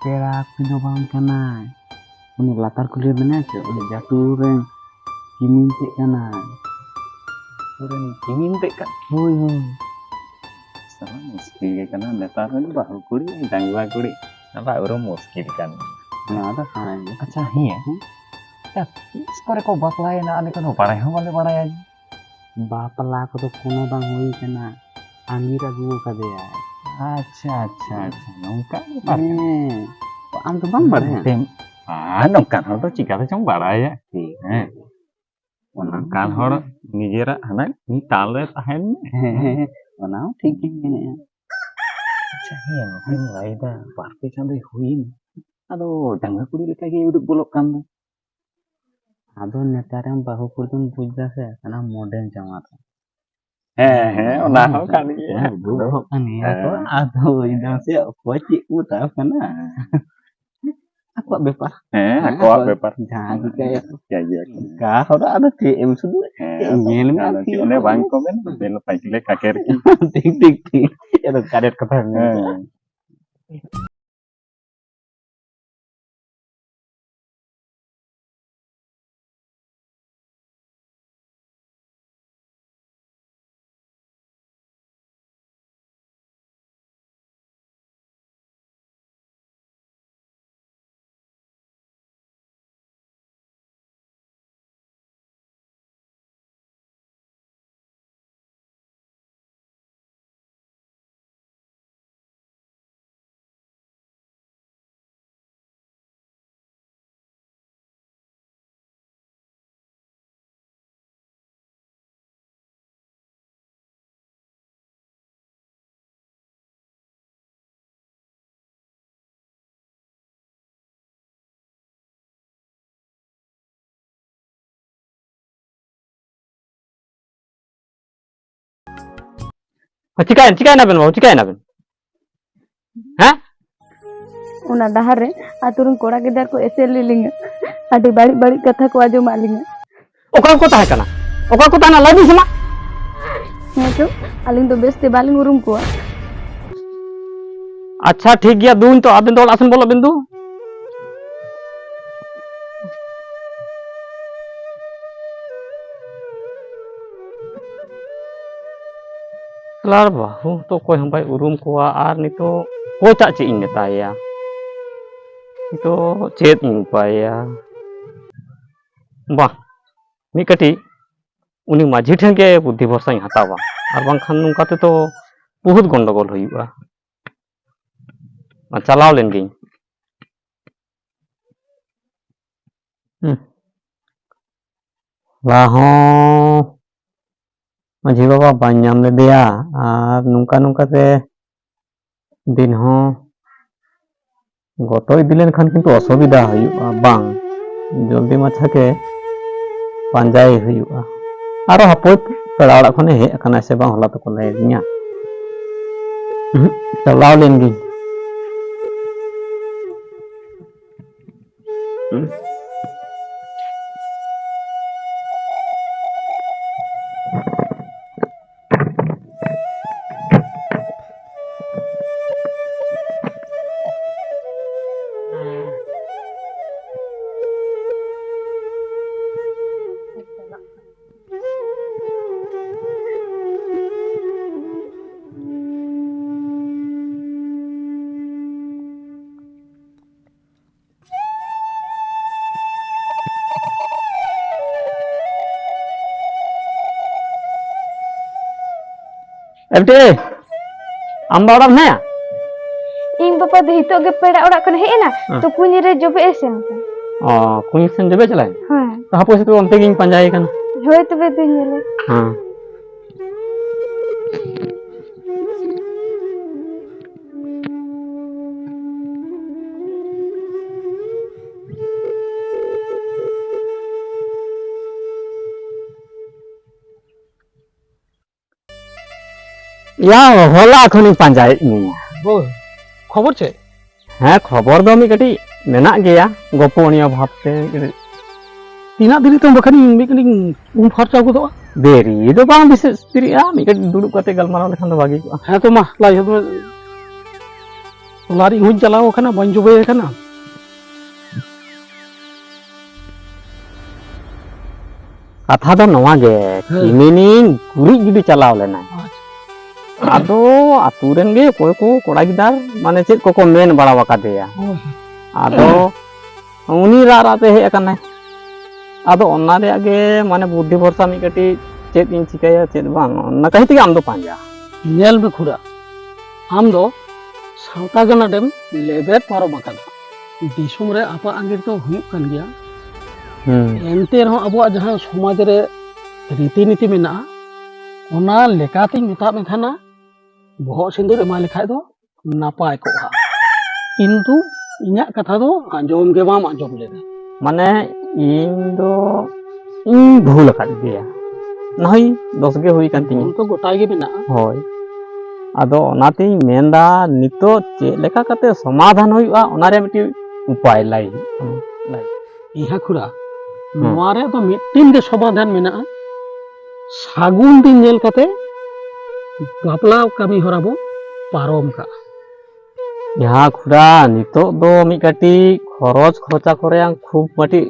Perak pintu bang kanai. Uni latar kuliah benar sih. Uni jatuh reng. Kimintik kanai. Udah kimintik kan. Hui. Sama muskil karena latar kan baru kuliah tangguh kuliah. Apa orang muskil kan. Nah ada kanai. Acha iya. Ya, skor ko baklay na ano ko pareho wala pareho. Bapala ko to kuno bang hui kana. Amira gua kadea. Acha. Nungka Am to bang bare. Nungkan hor to chika to chong baraya. Ona kan hor nijera hana ni tale tahen. Ona ठीक है Acha iya ngapain lai da party sampai huin. Aduh, dangga kuri leka ge uduk bolok kan. Ado netarang bahu kurun puja se karena modern jamaat. Ona hor kan iya. Bukan kan ya. Ado Indonesia poci uta kana. Aku bebas. Aku bebas. Jadi kayak Ya. kau ada TM sudah. Ngel Nanti oleh bangko kan bel paikle kaker ki. Tik. Ya tuh kadet ketemu. चिकाय नाबेन हाँ उना डहार रे आतुरन कोड़ा गिदार को एसे लिलिंग आडी बाड़ी कथा को आजो मालिंग ओका को ताहे कना ओका को ताना लादी समा है तो अलिंग तो बेस्ते बालिंग उरुम को अच्छा ठीक गया दून तो आबेन दो आसन बोलो बिंदु लार बाहु तो कोई हम भाई उरुम को आर नी तो कोचा चे इन नेताया तो चेत इन पाया बा मी कटी उनी माझी ठेन के बुद्धि भरसा हतावा और बांखान नुकाते तो बहुत गंडगोल हुआ चलाव लेन गई लाहो माझी बाबा बान्याम ले दिया और नुका ते दिन हो गतो इदिलेन खान किंतु असुविधा हुआ बांग जल्दी माछा के पांजाई हुआ और हपो पेड़ा ओड़ा खने हे अकना से बांग होला तो को ले दिया चलाव लेन गई एबटे आम बाड़ा ना इन पापा दे हितो के पेड़ा ओड़ा कने हे ना तो कुनी रे जोबे एसेन कुनी सन जबे चलाए हां तो हापो से तो अंते गिन पंजाई कना होय तबे दिनेले हां या होला खनि पंजाई नहीं बो खबर छे हाँ खबर दो मी कटी मेना गया गोपनीय भावते तीना दिरी तो बखनी मी कनी उम फरचा को तो देरी दो बांग विशेष देरी आ मी कटी दुडुब कते गलमाराव लेखान दो बागी हां तो मा लाई हम सोलार इहुं चलाओ खाना बन जुबे खाना कथा दो नवा गे किमिनी गुरी गिडी चलाव लेना आदो आतुरेन गे कोई को कोड़ा गिदार माने चेत को मेन बड़ा वकादेया आदो उनी राते हे अकना आदो ओना रे आगे माने बुद्धि भरसा मी कटी चेत इन चिकाया चेत बांग ओना कहि तके आम दो पांजा नेल में खुरा आम दो सावता गना डेम लेबेट पारो बकाना दिसुम रे आपा आंगिर तो हुयुक कान गया एनते रहो अबो जहां समाज रे रीति नीति मेना ओना लेकाती मेता में खाना बहुत सिंदूर एमा लेखाय दो नापाय को हा किंतु इन्या कथा दो आंजोम के बाम आंजोम लेदा माने इन दो इन भूल कर दिया नहीं दोस गे हुई कांती उनको गोटाय गे मेना होय आदो ओनाती मेंदा नितो चे लेका कते समाधान हुआ ओना रे मिटी उपाय लाई इहा खुरा नोवारे तो मिटिन के समाधान मेना सागुन दिन नेल कते बापला कमी होराबो पारोम का यहाँ खुरा नितो दो मी कटी खरच खर्चा करे खूब मटी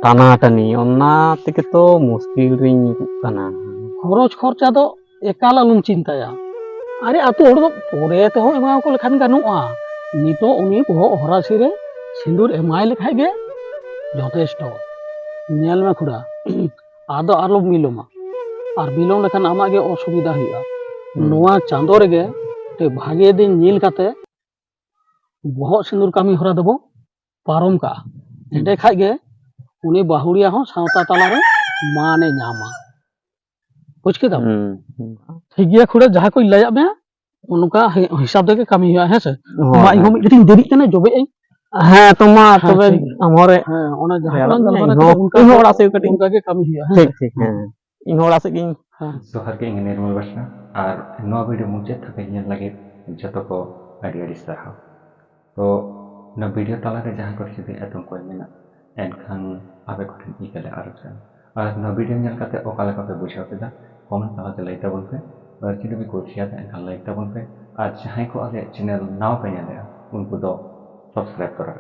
टाना टानी ओना तके तो मुश्किल रिन कना खरच खर्चा दो एकाल अलुम चिंताया अरे आतो हर दो पोरे ते हो एमा को लेखान गानुआ नितो उनी बहो हरासी रे सिंदूर एमाय लेखाय गे यथेष्ट नेल में खुरा आदो आलो मिलोमा और बिलोम लेखान आमा गे असुविधा हुआ नोआ चांदो रेगे ते भागे दिन नील काते बहुत सिंदूर कामी हरा देबो पारम का एंडे खाय गे उनी बाहुरिया हो सावता ताला रे माने नामा बुझ के दम ठीक गया खुड़ा जहां कोई लया में उनका हिसाब दे के कामी हुआ है से मा इहो मिटिंग देरी कने जोबे ए हाँ तो मा तबे हमरे हां ओना जहां उनका होड़ा से कटिंग उनका के कामी हुआ है ठीक ठीक हां इन होड़ा से गिन जोहार के इंगे निर्मल बासना और नवा वीडियो मुझे थके ᱧᱮᱞ लगे जतो को आडी आडी साहा तो न वीडियो ताला रे जहां को जुदी एतम कोई मेना एनखान आबे कोठन इकले आरोचना और न वीडियो ᱧᱮᱞ काते ओकाले काते बुझाव केदा कमेंट ताला ते लाइक ताबन पे और जुदी भी कोशिया ते एनखान लाइक ताबन पे आज जहां को आले चैनल नाव पे ᱧᱮᱞ उनको दो सब्सक्राइब करा